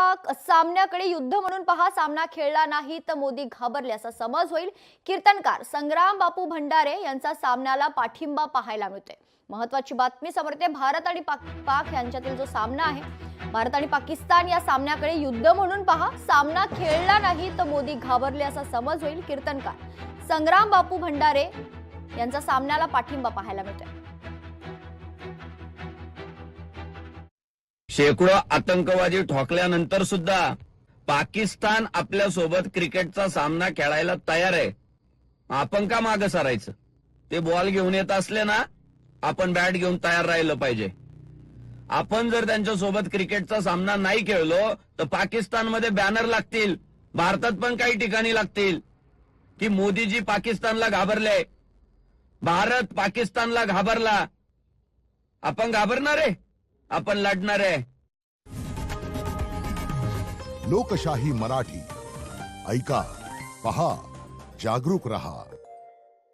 पाक सामन्याकडे युद्ध म्हणून पहा, सामना खेळला नाही तर मोदी घाबरले असा समज होईल। कीर्तनकार संग्राम बापू भंडारे यांचा सामन्याला पाठिंबा पाहायला मिळतोय। महत्त्वाची बातमी समोर येते, भारत आणि पाक यांच्यातील जो सामना आहे, भारत आणि पाकिस्तान या सामन्याकडे युद्ध म्हणून पहा, सामना खेळला नाही तर मोदी घाबरले असा समज होईल। कीर्तनकार संग्राम बापू भंडारे यांचा सामन्याला पाठिंबा पाहायला मिळतोय। शेकडो आतंकवादी ठोकल्यानंतर सुद्धा पाकिस्तान आपल्या सोबत क्रिकेटचा सामना खेळायला तयार आहे। आपण का मागे सरायचं? ते बॉल घेऊन येत असले ना, आपण बॅट घेऊन तयार राहिलं पाहिजे। आपण जर त्यांच्या सोबत क्रिकेटचा सामना नाही खेळलो तर पाकिस्तानमध्ये बॅनर लागतील, भारतात पण काही ठिकाणी लागतील की मोदीजी पाकिस्तानला घाबरले, भारत पाकिस्तानला घाबरला। आपण घाबरणार आहे? आपण लढणार आहे। लोकशाही मराठी ऐका, पहा, जागरूक रहा।